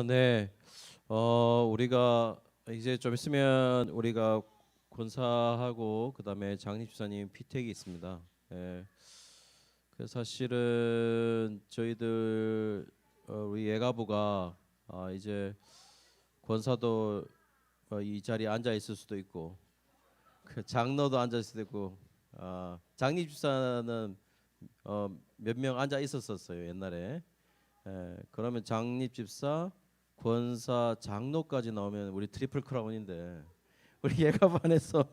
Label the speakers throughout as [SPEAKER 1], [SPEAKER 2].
[SPEAKER 1] 네. 우리가 이제 좀 있으면 우리가 권사하고 그다음에 장립 집사님 피택이 있습니다. 예. 그 사실은 저희들 우리 예가부가 이제 권사도 이 자리에 앉아 있을 수도 있고 그 장로도 앉아 있을 수도 있고 장립 집사는 몇 명 앉아 있었었어요 옛날에. 그러면 장립 집사, 권사, 장로까지 나오면 우리 트리플 크라운인데 우리 예가반에서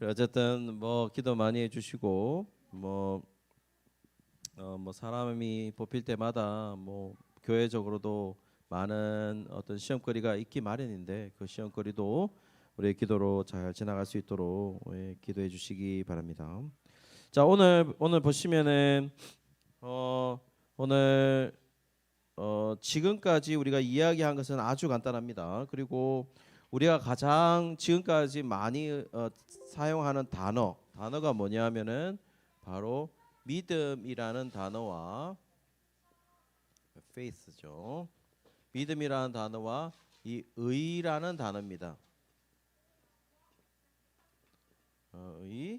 [SPEAKER 1] 어쨌든 뭐 기도 많이 해주시고 뭐 사람이 뽑힐 때마다 뭐 교회적으로도 많은 어떤 시험거리가 있기 마련인데 그 시험거리도 우리의 기도로 잘 지나갈 수 있도록 기도해 주시기 바랍니다. 자 오늘 보시면은 오늘 지금까지 우리가 이야기한 것은 아주 간단합니다. 그리고 우리가 가장 지금까지 많이 사용하는 단어가 뭐냐면은 바로 믿음이라는 단어와 faith죠. 믿음이라는 단어와 이 의라는 단어입니다. 의.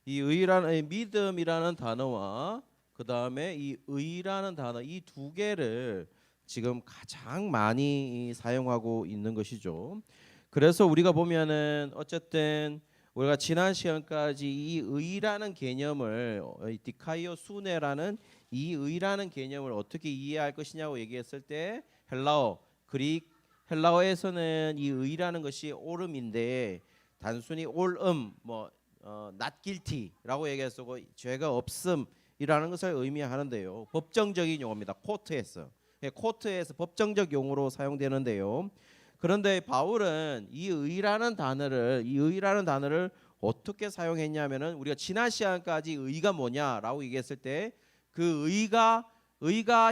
[SPEAKER 1] 이 의라는 믿음이라는 단어와 그 다음에 이 의라는 단어 이 두 개를 지금 가장 많이 사용하고 있는 것이죠. 그래서 우리가 보면은 어쨌든 우리가 지난 시간까지 이 의라는 개념을 디카이오 수네라는 이 의라는 개념을 어떻게 이해할 것이냐고 얘기했을 때 헬라어에서는 이 의라는 것이 옳음인데 단순히 옳음 not guilty라고 얘기했고 죄가 없음이라는 것을 의미하는데요. 법정적인 용어입니다. 코트에서 법정적 용어로 사용되는데요. 그런데 바울은 이 의라는 단어를 어떻게 사용했냐면은 우리가 지난 시간까지 의가 뭐냐라고 얘기했을 때 그 의가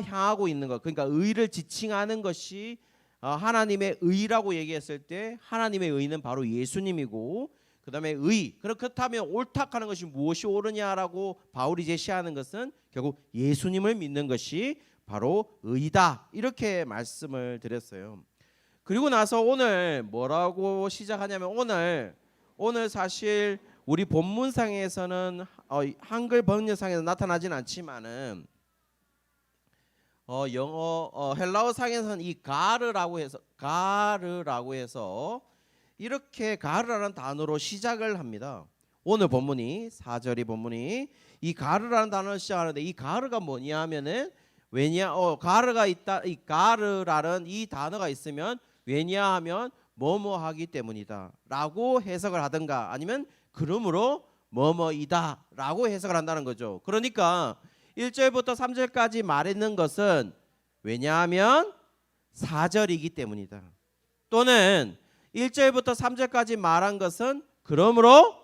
[SPEAKER 1] 향하고 있는 것, 그러니까 의를 지칭하는 것이 하나님의 의라고 얘기했을 때 하나님의 의는 바로 예수님이고 그다음에 그렇다면 옳다하는 것이 무엇이 옳으냐라고 바울이 제시하는 것은 결국 예수님을 믿는 것이 바로 의다 이렇게 말씀을 드렸어요. 그리고 나서 오늘 뭐라고 시작하냐면 오늘 사실 우리 본문상에서는 한글 번역상에서 나타나진 않지만은 영어 헬라어상에서는 이 가르라고 해서 이렇게 가르라는 단어로 시작을 합니다. 오늘 본문이 4절이 본문이 이 가르라는 단어를 시작하는데 이 가르가 뭐냐면은 가르가 있다. 이 가르라는 이 단어가 있으면 왜냐하면 뭐뭐 하기 때문이다라고 해석을 하든가 아니면 그러므로 뭐뭐이다라고 해석을 한다는 거죠. 그러니까 1절부터 3절까지 말했는 것은 왜냐하면 4절이기 때문이다. 또는 1절부터 3절까지 말한 것은 그러므로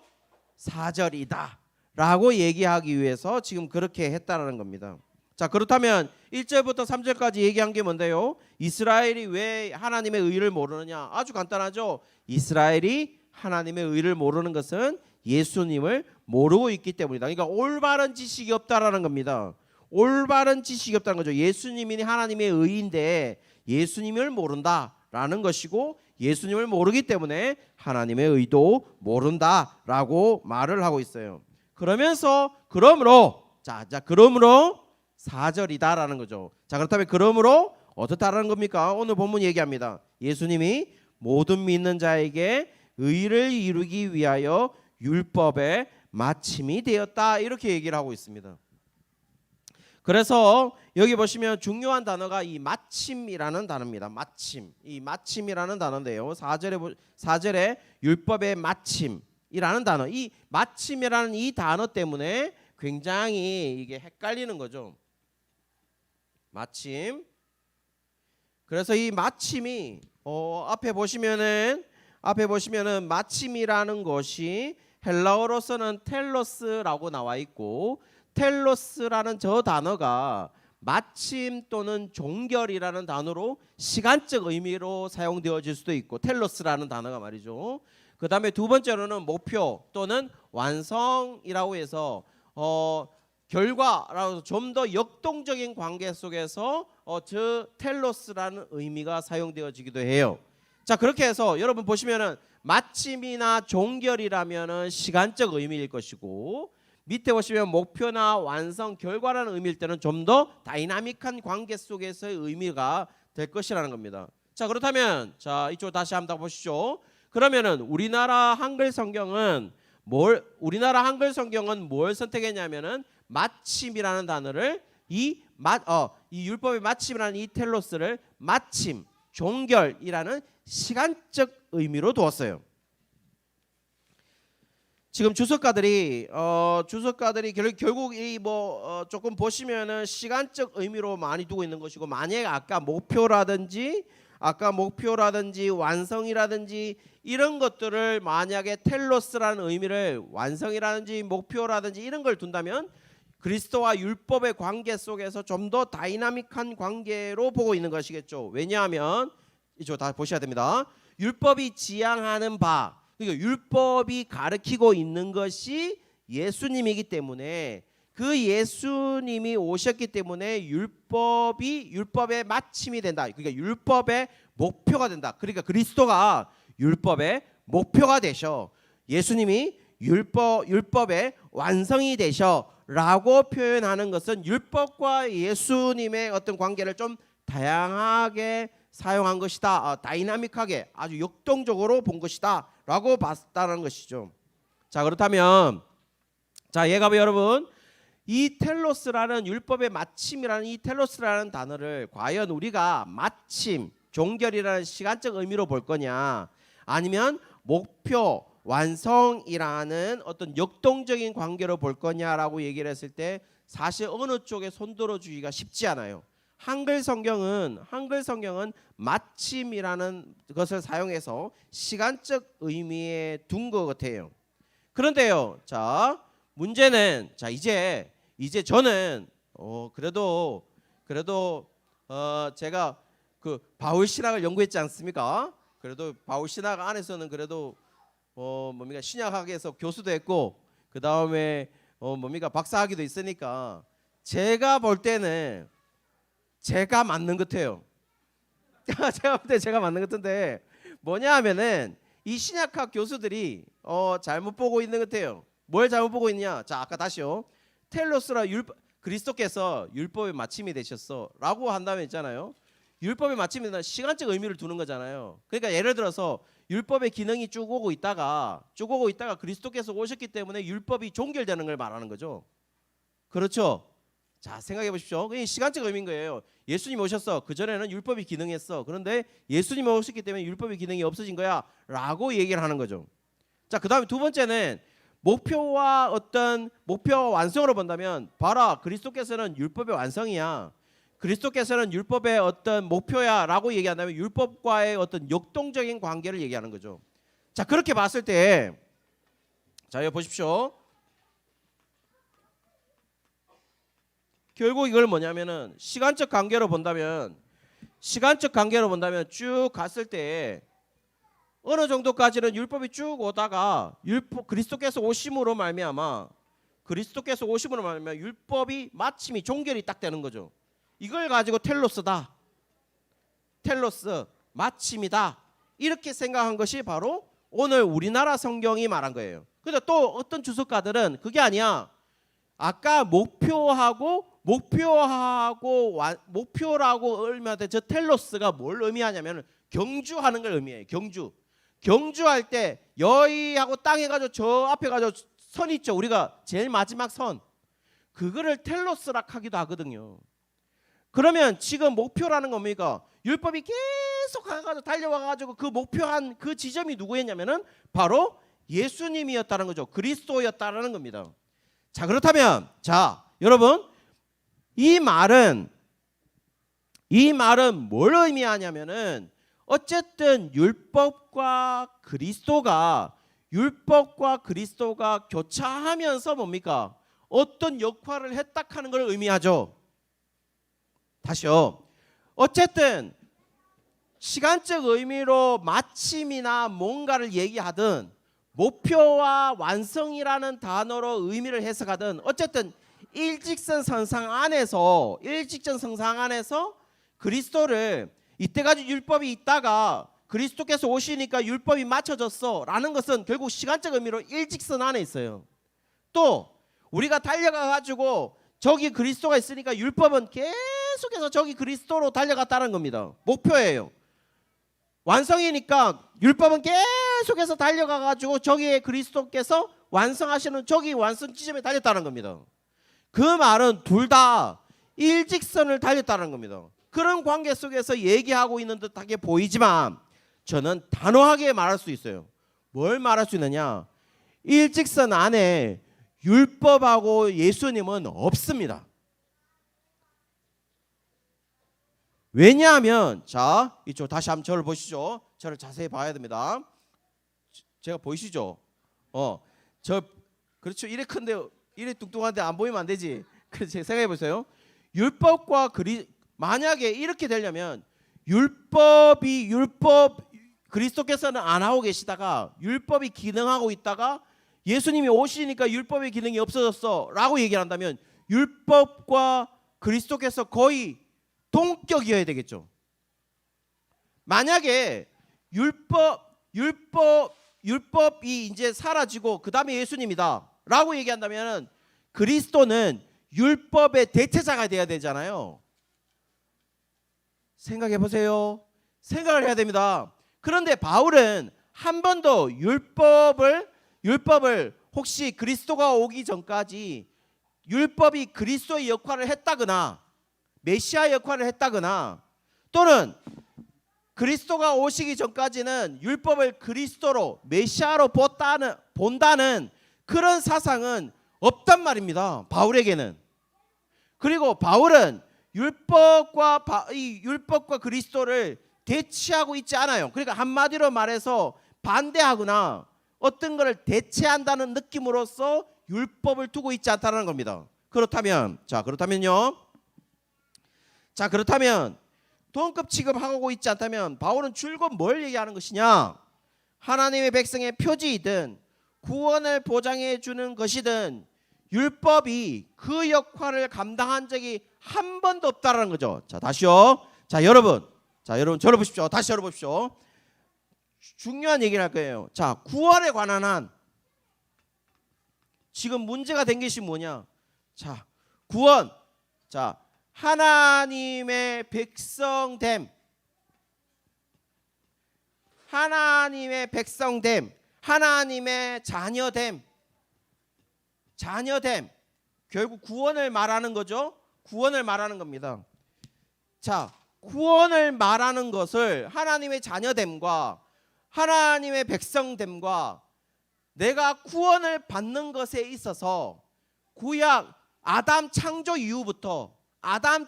[SPEAKER 1] 4절이다 라고 얘기하기 위해서 지금 그렇게 했다라는 겁니다. 자, 그렇다면 1절부터 3절까지 얘기한 게 뭔데요? 이스라엘이 왜 하나님의 의를 모르느냐? 아주 간단하죠. 이스라엘이 하나님의 의를 모르는 것은 예수님을 모르고 있기 때문이다. 그러니까 올바른 지식이 없다라는 겁니다. 올바른 지식이 없다는 거죠. 예수님이 하나님의 의인데 예수님을 모른다라는 것이고 예수님을 모르기 때문에 하나님의 의도 모른다라고 말을 하고 있어요. 그러면서 그러므로 4절이다라는 거죠. 자, 그렇다면 그러므로 어떻다라는 겁니까? 오늘 본문 얘기합니다. 예수님이 모든 믿는 자에게 의를 이루기 위하여 율법의 마침이 되었다 이렇게 얘기를 하고 있습니다. 그래서 여기 보시면 중요한 단어가 이 마침이라는 단어입니다. 이 마침이라는 단어인데요. 4절에 율법의 마침이라는 단어. 이 마침이라는 이 단어 때문에 굉장히 이게 헷갈리는 거죠. 마침. 그래서 이 마침이 앞에 보시면은 마침이라는 것이 헬라어로서는 텔로스라고 나와 있고 텔로스라는 저 단어가 마침 또는 종결이라는 단어로 시간적 의미로 사용되어질 수도 있고 텔로스라는 단어가 말이죠. 그 다음에 두 번째로는 목표 또는 완성이라고 해서 결과라고 좀 더 역동적인 관계 속에서 저 텔로스라는 의미가 사용되어지기도 해요. 자, 그렇게 해서 여러분 보시면은 마침이나 종결이라면은 시간적 의미일 것이고, 밑에 보시면 목표나 완성, 결과라는 의미일 때는 좀 더 다이나믹한 관계 속에서의 의미가 될 것이라는 겁니다. 자, 그렇다면 자, 이쪽 다시 한번 보시죠. 그러면은 우리나라 한글 성경은 뭘 선택했냐면은 마침이라는 단어를 이 율법의 마침이라는 이 텔로스를 마침, 종결이라는 시간적 의미로 두었어요. 지금 주석가들이 결국 이 조금 보시면은 시간적 의미로 많이 두고 있는 것이고, 만약에 아까 목표라든지 완성이라든지 이런 것들을 만약에 텔로스라는 의미를 완성이라든지 목표라든지 이런 걸 둔다면 그리스도와 율법의 관계 속에서 좀 더 다이나믹한 관계로 보고 있는 것이겠죠. 왜냐하면 이쪽 다 보셔야 됩니다. 율법이 지향하는 바, 그러니까 율법이 가르치고 있는 것이 예수님이기 때문에, 그 예수님이 오셨기 때문에 율법의 마침이 된다. 그러니까 율법의 목표가 된다. 그러니까 그리스도가 율법의 목표가 되셔, 예수님이 율법의 완성이 되셔라고 표현하는 것은 율법과 예수님의 어떤 관계를 좀 다양하게 사용한 것이다. 다이나믹하게 아주 역동적으로 본 것이다 라고 봤다는 것이죠. 자, 그렇다면 자, 예가부 여러분, 이 텔로스라는 율법의 마침이라는 이 텔로스라는 단어를 과연 우리가 마침, 종결이라는 시간적 의미로 볼 거냐, 아니면 목표, 완성이라는 어떤 역동적인 관계로 볼 거냐라고 얘기를 했을 때 사실 어느 쪽에 손들어 주기가 쉽지 않아요. 한글 성경은 마침이라는 것을 사용해서 시간적 의미에 둔 것 같아요. 그런데요, 자, 문제는 자, 이제 저는 그래도 제가 그 바울 신학을 연구했지 않습니까? 그래도 바울 신학 안에서는 그래도 신약학에서 교수도 했고, 그 다음에 박사학위도 있으니까 제가 볼 때는 제가 맞는 것 같아요. 제가 볼 때 제가 맞는 것 같은데, 뭐냐 하면은 이 신약학 교수들이 잘못 보고 있는 것 같아요. 뭘 잘못 보고 있냐? 자, 아까 다시요. 텔로스라 그리스도께서 율법의 마침이 되셨어 라고 한다면 있잖아요. 율법의 마침에는 시간적 의미를 두는 거잖아요. 그러니까 예를 들어서 율법의 기능이 쭉 오고 있다가 그리스도께서 오셨기 때문에 율법이 종결되는 걸 말하는 거죠. 그렇죠? 자, 생각해 보십시오. 그게 시간적 의미인 거예요. 예수님 오셨어. 그전에는 율법이 기능했어. 그런데 예수님 오셨기 때문에 율법의 기능이 없어진 거야 라고 얘기를 하는 거죠. 자, 그 다음에 두 번째는 목표와 완성으로 본다면, 봐라, 그리스도께서는 율법의 완성이야, 그리스도께서는 율법의 어떤 목표야 라고 얘기한다면 율법과의 어떤 역동적인 관계를 얘기하는 거죠. 자, 그렇게 봤을 때 자, 여기 보십시오. 결국 이걸 뭐냐면은 시간적 관계로 본다면 쭉 갔을 때 어느 정도까지는 율법이 쭉 오다가 그리스도께서 오심으로 말미암아 율법이 마침이 종결이 딱 되는 거죠. 이걸 가지고 텔로스 마침이다 이렇게 생각한 것이 바로 오늘 우리나라 성경이 말한 거예요. 근데 또 어떤 주석가들은 그게 아니야, 아까 목표라고 의미할 때 저 텔로스가 뭘 의미하냐면 경주하는 걸 의미해요. 경주할 때 여의하고 땅 해가지고 저 앞에 가지고 선 있죠. 우리가 제일 마지막 선, 그거를 텔로스라 하기도 하거든요. 그러면 지금 목표라는 겁니까? 율법이 계속 가가지고 달려와가지고 그 목표한 그 지점이 누구였냐면은 바로 예수님이었다는 거죠. 그리스도였다는 겁니다. 자, 그렇다면 자, 여러분, 이 말은 뭘 의미하냐면은 어쨌든 율법과 그리스도가 교차하면서 뭡니까? 어떤 역할을 했다 하는 걸 의미하죠. 다시요. 어쨌든 시간적 의미로 마침이나 뭔가를 얘기하든 목표와 완성이라는 단어로 의미를 해석하든 어쨌든 일직선 선상 안에서 그리스도를 이때까지 율법이 있다가 그리스도께서 오시니까 율법이 맞춰졌어 라는 것은 결국 시간적 의미로 일직선 안에 있어요. 또 우리가 달려가 가지고 저기 그리스도가 있으니까 율법은 계속해서 저기 그리스도로 달려갔다는 겁니다. 목표예요. 완성이니까 율법은 계속해서 달려가 가지고 저기에 그리스도께서 완성하시는 저기 완성 지점에 달렸다는 겁니다. 그 말은 둘 다 일직선을 달렸다는 겁니다. 그런 관계 속에서 얘기하고 있는 듯하게 보이지만 저는 단호하게 말할 수 있어요. 뭘 말할 수 있느냐? 일직선 안에 율법하고 예수님은 없습니다. 왜냐하면 자 이쪽 다시 한번 저를 보시죠. 저를 자세히 봐야 됩니다. 제가 보이시죠? 저 그렇죠. 이래 큰데 이래 뚱뚱한데 안 보이면 안 되지. 그래서 제가 생각해 보세요. 율법과 만약에 이렇게 되려면 율법 그리스도께서는 안 하고 계시다가 율법이 기능하고 있다가 예수님이 오시니까 율법의 기능이 없어졌어 라고 얘기를 한다면 율법과 그리스도께서 거의 동격이어야 되겠죠. 만약에 율법이 이제 사라지고 그 다음에 예수님이다 라고 얘기한다면 그리스도는 율법의 대체자가 돼야 되잖아요. 생각해 보세요. 생각을 해야 됩니다. 그런데 바울은 한 번도 율법을 혹시 그리스도가 오기 전까지 율법이 그리스도의 역할을 했다거나 메시아 역할을 했다거나 또는 그리스도가 오시기 전까지는 율법을 그리스도로 메시아로 본다는 그런 사상은 없단 말입니다. 바울에게는. 그리고 바울은 율법과 그리스도를 대치하고 있지 않아요. 그러니까 한마디로 말해서 반대하거나 어떤 것을 대체한다는 느낌으로써 율법을 두고 있지 않다는 겁니다. 그렇다면 동급 취급하고 있지 않다면 바울은 줄곧 뭘 얘기하는 것이냐? 하나님의 백성의 표지이든 구원을 보장해 주는 것이든 율법이 그 역할을 감당한 적이 한 번도 없다라는 거죠. 자, 다시요. 자, 여러분 저를 보십시오. 다시 저를 보십시오. 중요한 얘기를 할 거예요. 자, 구원에 관한 한 지금 문제가 된 것이 뭐냐? 자, 구원. 자, 하나님의 백성됨, 하나님의 자녀됨, 결국 구원을 말하는 거죠. 구원을 말하는 겁니다. 자, 구원을 말하는 것을 하나님의 자녀됨과 하나님의 백성됨과 내가 구원을 받는 것에 있어서 구약 아담 창조 이후부터 아담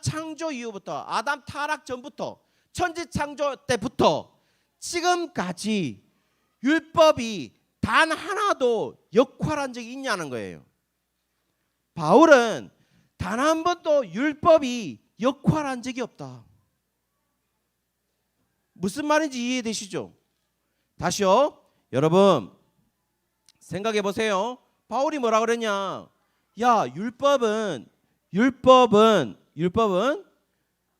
[SPEAKER 1] 타락 전부터 천지 창조 때부터 지금까지 율법이 단 하나도 역할한 적이 있냐는 거예요. 바울은 단 한 번도 율법이 역할한 적이 없다. 무슨 말인지 이해되시죠? 다시요. 여러분 생각해 보세요. 바울이 뭐라 그랬냐? 야, 율법은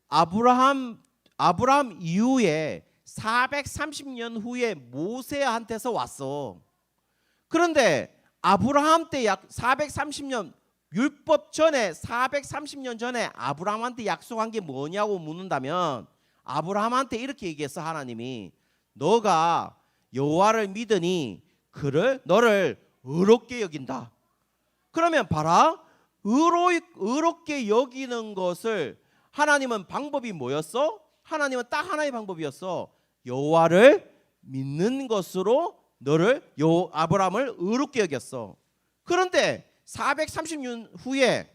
[SPEAKER 1] 아브라함 이후에 430년 후에 모세한테서 왔어. 그런데 아브라함 때 약 430년 율법 전에 430년 전에 아브라함한테 약속한 게 뭐냐고 묻는다면 아브라함한테 이렇게 얘기했어. 하나님이 너가 여호와를 믿으니 너를 의롭게 여긴다. 그러면 봐라. 의롭게 여기는 것을 하나님은 방법이 뭐였어? 하나님은 딱 하나의 방법이었어. 여호와를 믿는 것으로 아브라함을 의롭게 여겼어. 그런데 430년 후에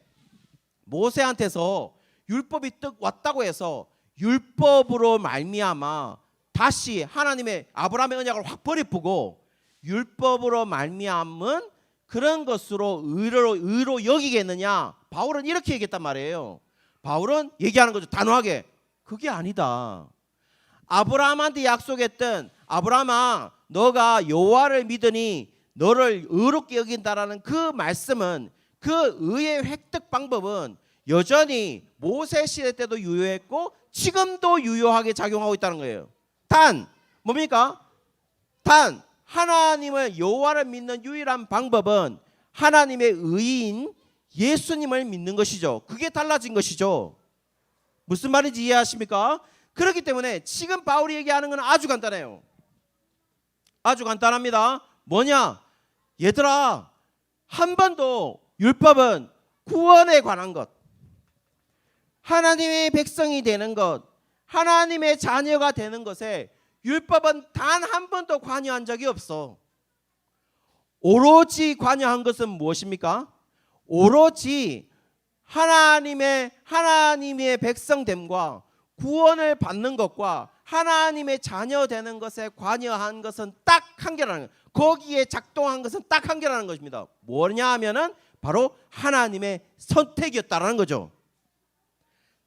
[SPEAKER 1] 모세한테서 율법이 떡 왔다고 해서 율법으로 말미암아 다시 하나님의 아브라함의 언약을 확 버리고 율법으로 말미암은 그런 것으로 의로 여기겠느냐? 바울은 이렇게 얘기했단 말이에요. 바울은 얘기하는 거죠. 단호하게. 그게 아니다. 아브라함한테 약속했던 아브라함아 너가 여호와를 믿으니 너를 의롭게 여긴다라는 그 말씀은 그 그 의의 획득 방법은 여전히 모세 시대 때도 유효했고 지금도 유효하게 작용하고 있다는 거예요. 단 뭡니까? 단 하나님을 여호와를 믿는 유일한 방법은 하나님의 의인 예수님을 믿는 것이죠. 그게 달라진 것이죠. 무슨 말인지 이해하십니까? 그렇기 때문에 지금 바울이 얘기하는 건 아주 간단해요. 아주 간단합니다. 뭐냐? 얘들아, 한 번도 율법은 구원에 관한 것, 하나님의 백성이 되는 것, 하나님의 자녀가 되는 것에 율법은 단 한 번도 관여한 적이 없어. 오로지 관여한 것은 무엇입니까? 오로지 하나님의 백성됨과 구원을 받는 것과 하나님의 자녀 되는 것에 관여한 것은 딱 한 개라는 거예요. 거기에 작동한 것은 딱 한 개라는 것입니다. 뭐냐 하면은 바로 하나님의 선택이었다라는 거죠.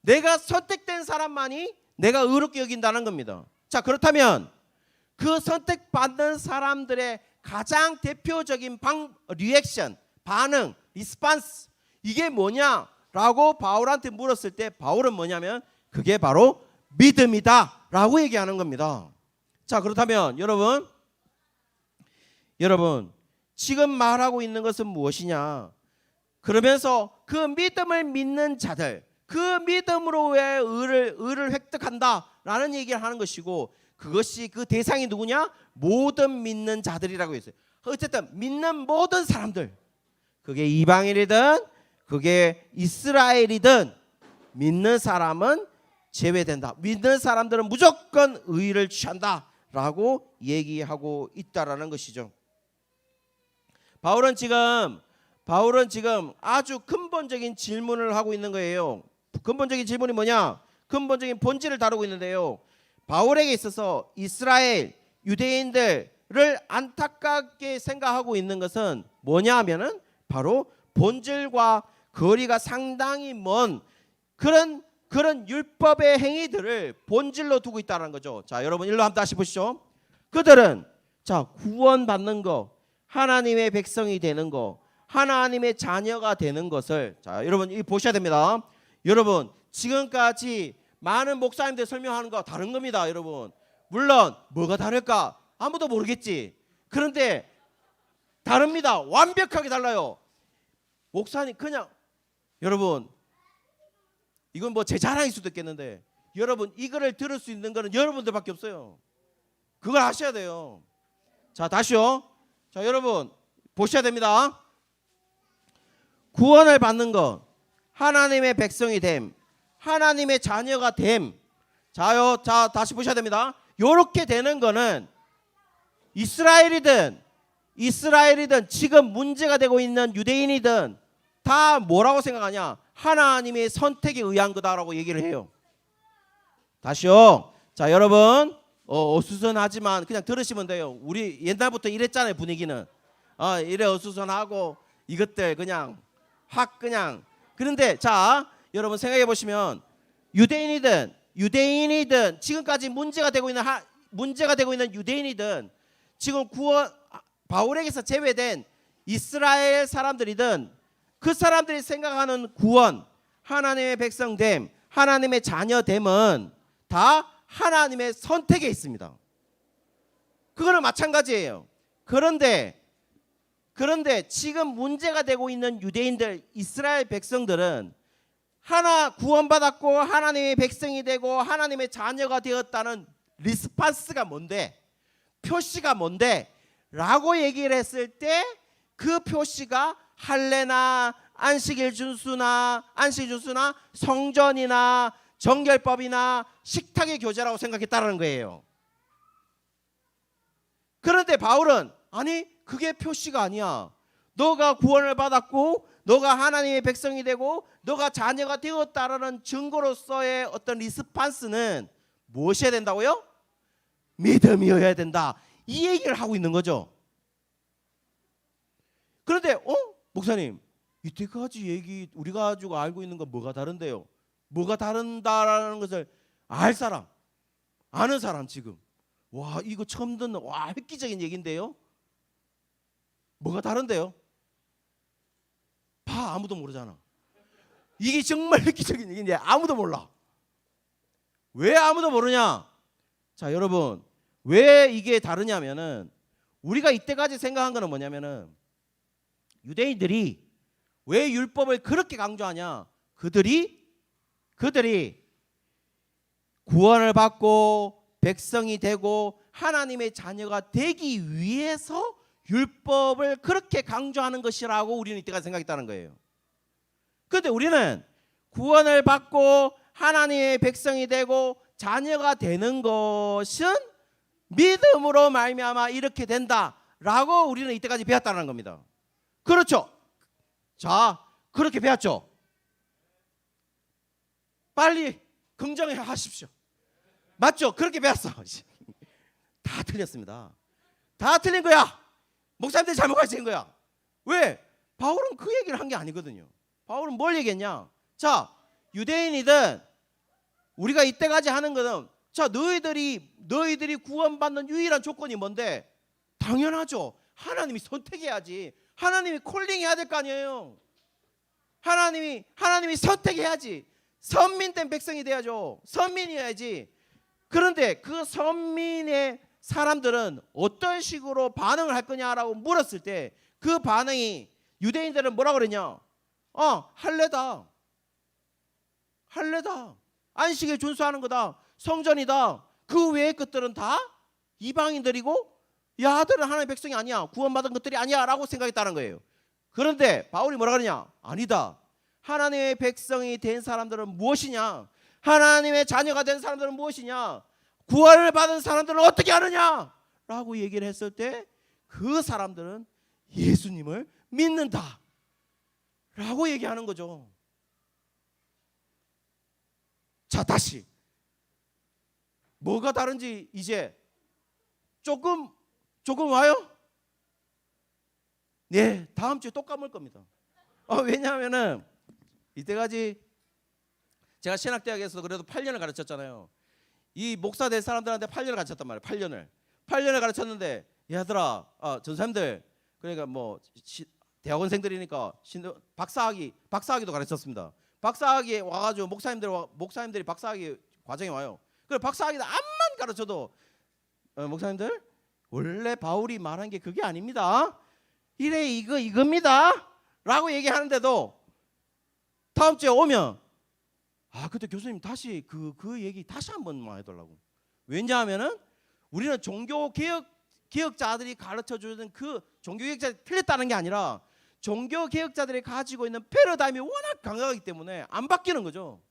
[SPEAKER 1] 내가 선택된 사람만이 내가 의롭게 여긴다는 겁니다. 자, 그렇다면 그 선택받는 사람들의 가장 대표적인 리액션, 반응, 리스판스, 이게 뭐냐라고 바울한테 물었을 때 바울은 뭐냐면 그게 바로 믿음이다 라고 얘기하는 겁니다. 자, 그렇다면 여러분 지금 말하고 있는 것은 무엇이냐? 그러면서 그 믿음을 믿는 자들, 그 믿음으로의 의를 획득한다라는 얘기를 하는 것이고, 그것이 그 대상이 누구냐? 모든 믿는 자들이라고 했어요. 어쨌든 믿는 모든 사람들, 그게 이방인이든 그게 이스라엘이든 믿는 사람은 제외된다. 믿는 사람들은 무조건 의를 취한다라고 얘기하고 있다라는 것이죠. 바울은 지금 아주 근본적인 질문을 하고 있는 거예요. 근본적인 질문이 뭐냐? 근본적인 본질을 다루고 있는데요. 바울에게 있어서 이스라엘 유대인들을 안타깝게 생각하고 있는 것은 뭐냐 하면은 바로 본질과 거리가 상당히 먼 그런 율법의 행위들을 본질로 두고 있다는 거죠. 자, 여러분 일로 한번 다시 보시죠. 그들은 자, 구원받는 거, 하나님의 백성이 되는 거, 하나님의 자녀가 되는 것을, 자, 여러분 이 보셔야 됩니다. 여러분 지금까지 많은 목사님들 설명하는 거 다른 겁니다. 여러분 물론 뭐가 다를까 아무도 모르겠지. 그런데 다릅니다. 완벽하게 달라요. 목사님 그냥, 여러분 이건 뭐 제 자랑일 수도 있겠는데 여러분 이거를 들을 수 있는 거는 여러분들밖에 없어요. 그걸 아셔야 돼요. 자, 다시요. 자, 여러분 보셔야 됩니다. 구원을 받는 것, 하나님의 백성이 됨, 하나님의 자녀가 됨. 자요, 자 다시 보셔야 됩니다. 요렇게 되는 거는 이스라엘이든 지금 문제가 되고 있는 유대인이든 다 뭐라고 생각하냐? 하나님의 선택에 의한 거다라고 얘기를 해요. 다시요. 자, 여러분 어수선하지만 그냥 들으시면 돼요. 우리 옛날부터 이랬잖아요. 분위기는 이래 어수선하고 이것들 그냥 확 그냥. 그런데 자, 여러분 생각해 보시면 유대인이든 지금까지 문제가 되고 있는 유대인이든 지금 바울에게서 제외된 이스라엘 사람들이든 그 사람들이 생각하는 구원, 하나님의 백성됨, 하나님의 자녀됨은 다 하나님의 선택에 있습니다. 그거는 마찬가지예요. 그런데 지금 문제가 되고 있는 유대인들, 이스라엘 백성들은 구원받았고 하나님의 백성이 되고 하나님의 자녀가 되었다는 리스판스가 뭔데? 표시가 뭔데? 라고 얘기를 했을 때 그 표시가 할례나 안식일 준수나 성전이나 정결법이나 식탁의 교제라고 생각했다는 거예요. 그런데 바울은 아니 그게 표시가 아니야. 너가 구원을 받았고 너가 하나님의 백성이 되고 너가 자녀가 되었다라는 증거로서의 어떤 리스판스는 무엇이어야 된다고요? 믿음이어야 된다. 이 얘기를 하고 있는 거죠. 그런데 목사님 이때까지 얘기 우리가 가지고 알고 있는 건 뭐가 다른데요? 뭐가 다른다라는 것을 아는 사람 지금 와 이거 처음 듣는 획기적인 얘기인데요. 뭐가 다른데요? 다 아무도 모르잖아. 이게 정말 획기적인 얘기인데 아무도 몰라. 왜 아무도 모르냐? 자, 여러분, 왜 이게 다르냐면은 우리가 이때까지 생각한 거는 뭐냐면은 유대인들이 왜 율법을 그렇게 강조하냐? 그들이 구원을 받고 백성이 되고 하나님의 자녀가 되기 위해서 율법을 그렇게 강조하는 것이라고 우리는 이때까지 생각했다는 거예요. 그런데 우리는 구원을 받고 하나님의 백성이 되고 자녀가 되는 것은 믿음으로 말미암아 이렇게 된다라고 우리는 이때까지 배웠다는 겁니다. 그렇죠? 자, 그렇게 배웠죠? 빨리 긍정해 하십시오. 맞죠? 그렇게 배웠어. 다 틀렸습니다. 다 틀린 거야. 목사님들이 잘못 가르친 거야. 왜? 바울은 그 얘기를 한 게 아니거든요. 바울은 뭘 얘기했냐? 자, 유대인이든 우리가 이때까지 하는 거는 자, 너희들이 구원받는 유일한 조건이 뭔데? 당연하죠. 하나님이 선택해야지. 하나님이 콜링해야 될 거 아니에요. 하나님이 선택해야지. 선민된 백성이 돼야죠. 선민이어야지. 그런데 그 선민의 사람들은 어떤 식으로 반응을 할 거냐라고 물었을 때 그 반응이 유대인들은 뭐라고 그랬냐? 할례다. 안식일 준수하는 거다. 성전이다. 그 외의 것들은 다 이방인들이고 야들은 하나님의 백성이 아니야. 구원받은 것들이 아니야 라고 생각했다는 거예요. 그런데 바울이 뭐라 그러냐? 아니다. 하나님의 백성이 된 사람들은 무엇이냐? 하나님의 자녀가 된 사람들은 무엇이냐? 구원을 받은 사람들은 어떻게 하느냐? 라고 얘기를 했을 때 그 사람들은 예수님을 믿는다 라고 얘기하는 거죠. 자, 다시 뭐가 다른지 이제 조금 와요? 네, 다음 주에 또 까먹을 겁니다. 왜냐하면은 이때까지 제가 신학대학에서 그래도 8년을 가르쳤잖아요. 이 목사 될 사람들한테 8년을 가르쳤단 말이에요. 8년을 가르쳤는데 얘들아, 전사님들, 그러니까 뭐 대학원생들이니까 박사학위도 가르쳤습니다. 박사학위에 와가지고 목사님들이 박사학위 과정에 와요. 그래 박사학위도 암만 가르쳐도 목사님들 원래 바울이 말한 게 그게 아닙니다. 이래 이겁니다. 라고 얘기하는데도 다음 주에 오면 그때 교수님 다시 그 얘기 다시 한 번만 해달라고. 왜냐하면은 우리는 종교개혁자들이 가르쳐주는 그 종교개혁자들이 틀렸다는 게 아니라 종교개혁자들이 가지고 있는 패러다임이 워낙 강하기 때문에 안 바뀌는 거죠.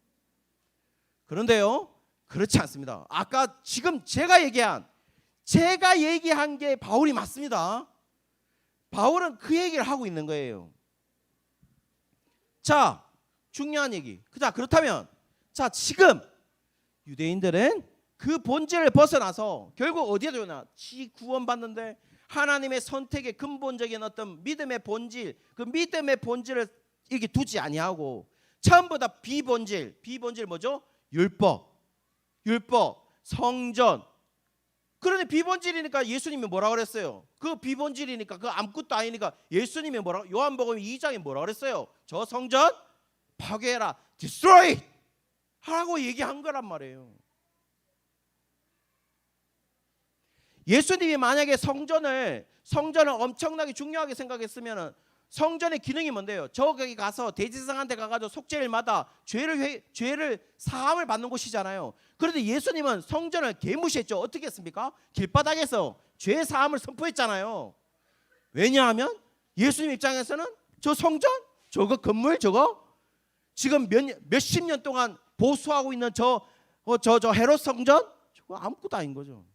[SPEAKER 1] 그런데요, 그렇지 않습니다. 아까 지금 제가 얘기한 게 바울이 맞습니다. 바울은 그 얘기를 하고 있는 거예요. 자, 중요한 얘기. 그렇다면 지금 유대인들은 그 본질을 벗어나서 결국 어디에 들어오나? 구원받는데 하나님의 선택의 근본적인 어떤 믿음의 본질, 그 믿음의 본질을 이렇게 두지 아니하고 전부 다 비본질 뭐죠? 율법, 성전. 그런데 비본질이니까 예수님이 뭐라 그랬어요? 그 비본질이니까 그 아무것도 아니니까 예수님이 요한복음 2장에 뭐라 그랬어요? 저 성전 파괴해라, destroy 하라고 얘기한 거란 말이에요. 예수님이 만약에 성전을 엄청나게 중요하게 생각했으면 성전의 기능이 뭔데요? 저기 가서 대제사장한테 가가지고 속죄일마다 죄를 사함을 받는 곳이잖아요. 그런데 예수님은 성전을 개무시했죠. 어떻게 했습니까? 길바닥에서 죄 사함을 선포했잖아요. 왜냐하면 예수님 입장에서는 저 성전, 저거 건물, 저거 지금 몇십 년 동안 보수하고 있는 저 헤롯 성전, 저거 아무것도 아닌 거죠.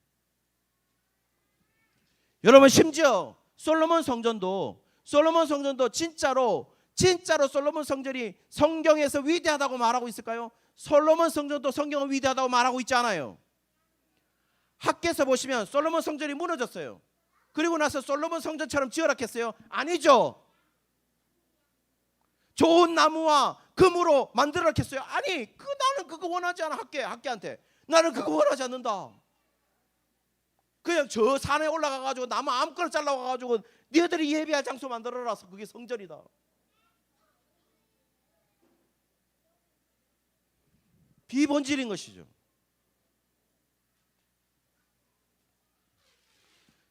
[SPEAKER 1] 여러분, 심지어 솔로몬 성전도 진짜로 솔로몬 성전이 성경에서 위대하다고 말하고 있을까요? 솔로몬 성전도 성경은 위대하다고 말하고 있지 않아요. 학계에서 보시면 솔로몬 성전이 무너졌어요. 그리고 나서 솔로몬 성전처럼 지으라 했어요? 아니죠. 좋은 나무와 금으로 만들어 놨겠어요? 아니, 나는 그거 원하지 않아. 학계한테 나는 그거 원하지 않는다. 그냥 저 산에 올라가가지고 나무 아무거나 잘라가가지고 너희들이 예배할 장소 만들어라서 그게 성전이다. 비본질인 것이죠.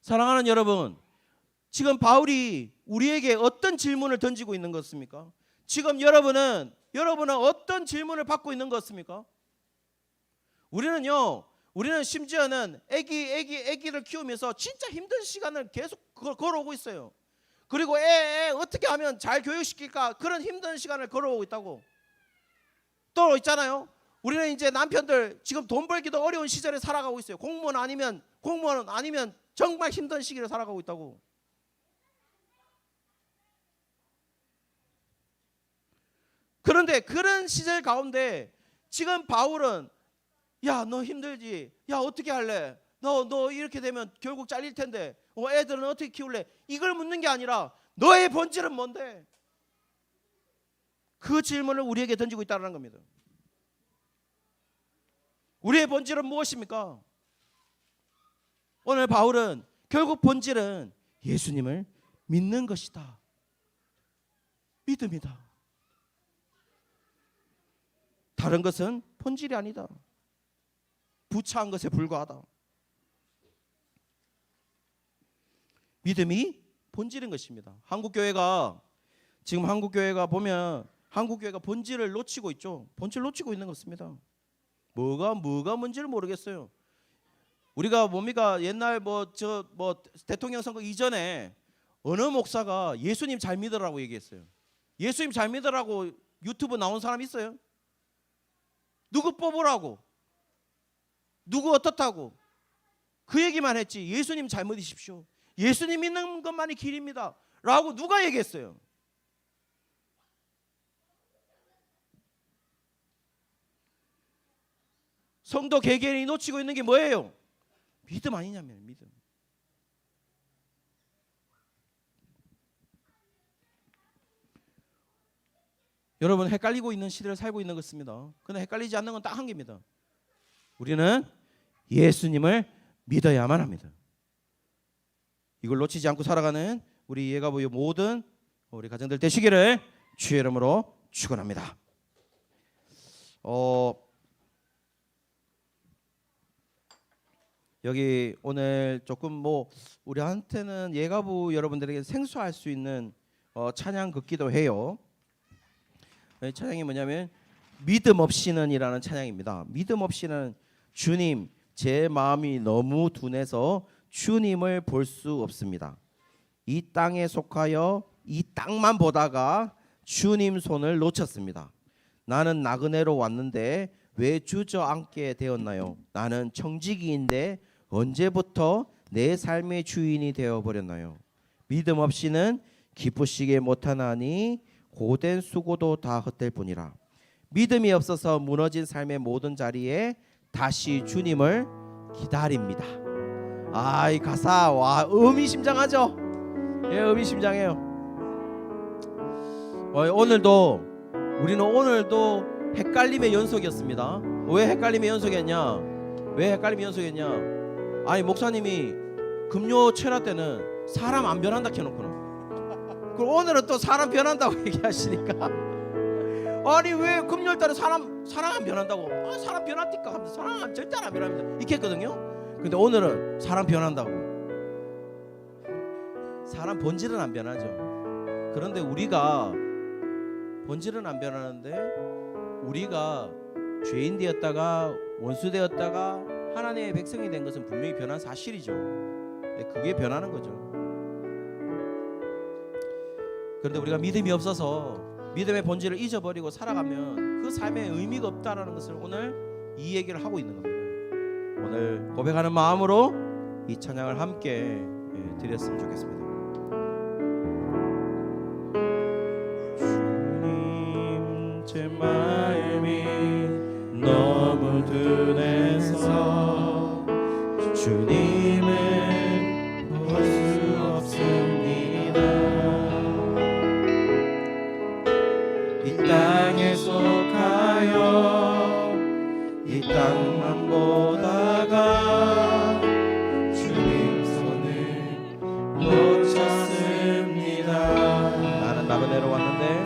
[SPEAKER 1] 사랑하는 여러분, 지금 바울이 우리에게 어떤 질문을 던지고 있는 것입니까? 지금 여러분은 어떤 질문을 받고 있는 것입니까? 우리는 심지어는 애기를 키우면서 진짜 힘든 시간을 계속 걸어오고 있어요. 그리고 애 어떻게 하면 잘 교육시킬까, 그런 힘든 시간을 걸어오고 있다고. 또 있잖아요, 우리는 이제 남편들 지금 돈 벌기도 어려운 시절에 살아가고 있어요. 공무원 아니면 정말 힘든 시기를 살아가고 있다고. 그런데 그런 시절 가운데 지금 바울은, 야, 너 힘들지? 야, 어떻게 할래? 너 이렇게 되면 결국 잘릴 텐데 애들은 어떻게 키울래? 이걸 묻는 게 아니라 너의 본질은 뭔데? 그 질문을 우리에게 던지고 있다는 겁니다. 우리의 본질은 무엇입니까? 오늘 바울은 결국 본질은 예수님을 믿는 것이다. 믿음이다. 다른 것은 본질이 아니다. 부차한 것에 불과하다. 믿음이 본질인 것입니다. 한국교회가 보면 한국교회가 본질을 놓치고 있죠. 본질 놓치고 있는 것입니다. 뭐가 뭔지를 모르겠어요. 우리가 뭡니까? 옛날 대통령 선거 이전에 어느 목사가 예수님 잘 믿으라고 얘기했어요. 예수님 잘 믿으라고 유튜브 나온 사람 있어요? 누구 뽑으라고? 누구 어떻다고? 그 얘기만 했지. 예수님 잘 믿으십시오. 예수님 믿는 것만이 길입니다 라고 누가 얘기했어요? 성도 개개인이 놓치고 있는 게 뭐예요? 믿음 아니냐면 믿음. 여러분, 헷갈리고 있는 시대를 살고 있는 것입니다. 그런데 헷갈리지 않는 건 딱 한 개입니다. 우리는 예수님을 믿어야만 합니다. 이걸 놓치지 않고 살아가는 우리 예가보의 모든 우리 가정들 되시기를 주의 이름으로 축원합니다. 여기 오늘 조금 우리한테는 예가부 여러분들에게 생소할 수 있는 찬양 듣기도 해요. 찬양이 뭐냐면 믿음 없이는이라는 찬양입니다. 믿음 없이는 주님, 제 마음이 너무 둔해서 주님을 볼 수 없습니다. 이 땅에 속하여 이 땅만 보다가 주님 손을 놓쳤습니다. 나는 나그네로 왔는데 왜 주저앉게 되었나요? 나는 청지기인데 언제부터 내 삶의 주인이 되어버렸나요? 믿음 없이는 기쁘시게 못하나니 고된 수고도 다 헛될 뿐이라. 믿음이 없어서 무너진 삶의 모든 자리에 다시 주님을 기다립니다. 이 가사 의미심장하죠? 예, 의미심장해요. 우리는 오늘도 헷갈림의 연속이었습니다. 왜 헷갈림의 연속이었냐? 아니, 목사님이 금요 철야 때는 사람 안 변한다 켜놓고는, 그럼 오늘은 또 사람 변한다고 얘기하시니까 아니, 왜 금요일달에 사람 안 변한다고? 사람 변합니까? 하면서 사람 절대 안 변합니다 이렇게 했거든요. 근데 오늘은 사람 변한다고. 사람 본질은 안 변하죠. 그런데 우리가 본질은 안 변하는데 우리가 죄인 되었다가 원수 되었다가 하나님의 백성이 된 것은 분명히 변한 사실이죠. 그게 변하는 거죠. 그런데 우리가 믿음이 없어서 믿음의 본질을 잊어버리고 살아가면 그 삶에 의미가 없다라는 것을 오늘 이 얘기를 하고 있는 겁니다. 오늘 고백하는 마음으로 이 찬양을 함께 드렸으면 좋겠습니다. 주님, 제 마음이 너무 둔해서 주님을 볼 수 없습니다. 이 땅에 속하여 이 땅만 보다가 주님 손을 놓쳤습니다. 나는 나그네로 왔는데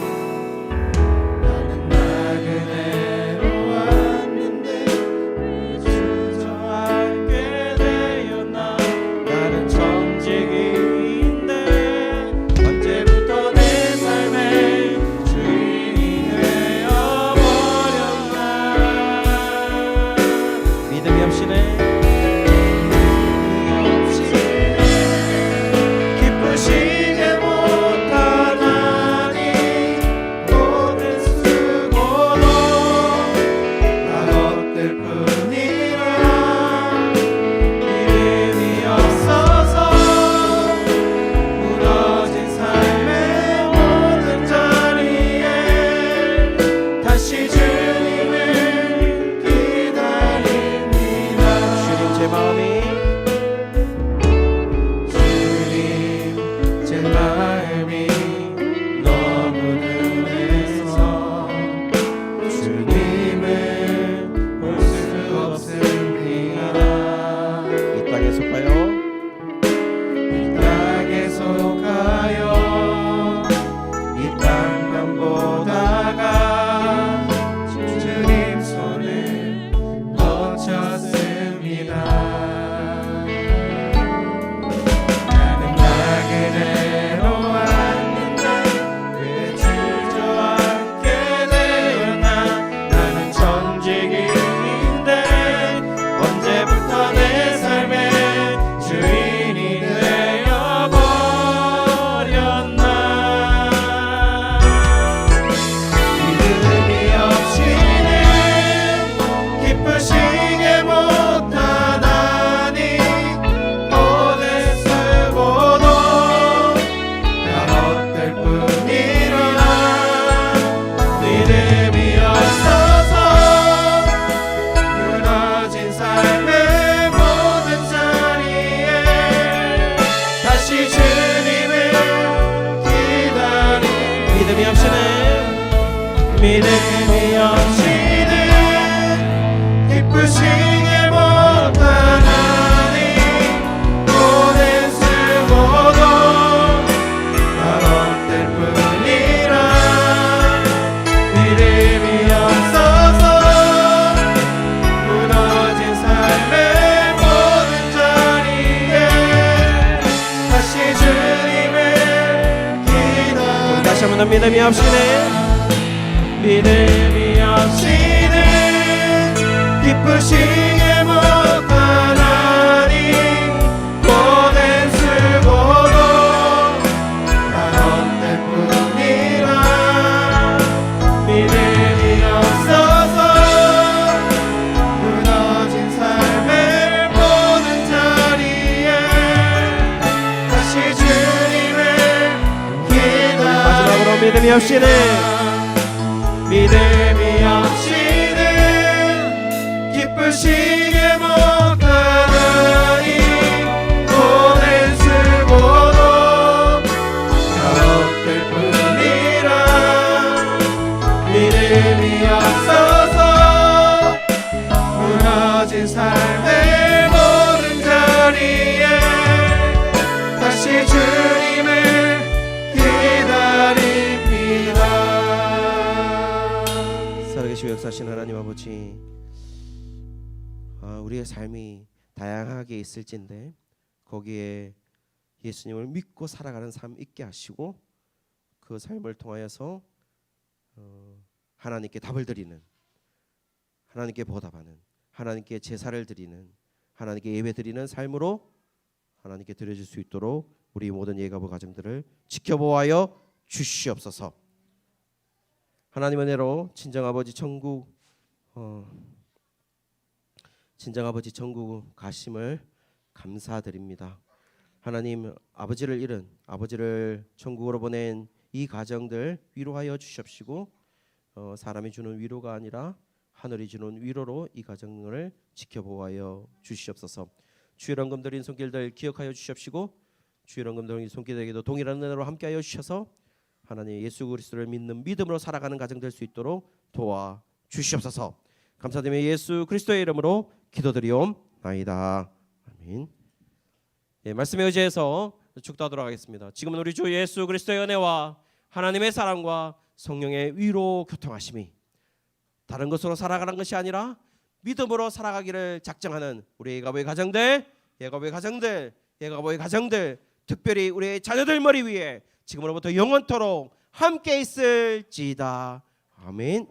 [SPEAKER 1] 믿음이 없이는 기쁘시게 못하나니 돈은 쓰고도 헛될 뿐이라 믿음이 없어서 무너진 삶의 모든 자리에 다시 주님을 기다려. 다시 한번 더 믿음이 없이는 믿음이 없이는 기쁘시게 못하나니 돈은 쓰고도 다 헛될 뿐이라 믿음이 없어서 무너진 삶의 모든 자리에 다시 주님을 기다려. 마지막으로 믿음이 없이는 믿음이 없이는 기쁘시게 못하나니 돈은 쓰고도 다 헛될 뿐이라 믿음이 없어서 무너진 삶의 모든 자리에 다시 주님을 기다립니다. 살아계시고 역사하신 하나님 아버지, 우리의 삶이 다양하게 있을진데 거기에 예수님을 믿고 살아가는 삶 있게 하시고 그 삶을 통하여서 하나님께 답을 드리는, 하나님께 보답하는, 하나님께 제사를 드리는, 하나님께 예배 드리는 삶으로 하나님께 드려질 수 있도록 우리 모든 예가부 가정들을 지켜보아여 주시옵소서. 하나님 은혜로 친정아버지 천국 친정아버지 천국 가심을 감사드립니다. 하나님, 아버지를 잃은, 아버지를 천국으로 보낸 이 가정들 위로하여 주시옵시고 사람이 주는 위로가 아니라 하늘이 주는 위로로 이 가정을 지켜보아여 주시옵소서. 주의 헌금 드린 손길들 기억하여 주시옵시고 주의 헌금 드린 손길들에게도 동일한 은혜로 함께하여 주셔서 하나님 예수 그리스도를 믿는 믿음으로 살아가는 가정 될 수 있도록 도와 주시옵소서. 감사드리며 예수 그리스도의 이름으로 기도드리옵나이다. 아멘. 예, 말씀에 의지해서 축도하도록 하겠습니다. 지금은 우리 주 예수 그리스도의 은혜와 하나님의 사랑과 성령의 위로 교통하심이 다른 것으로 살아가는 것이 아니라 믿음으로 살아가기를 작정하는 우리 예가보의 가정들, 예가보의 가정들, 특별히 우리의 자녀들 머리 위에 지금으로부터 영원토록 함께 있을지다. 아멘.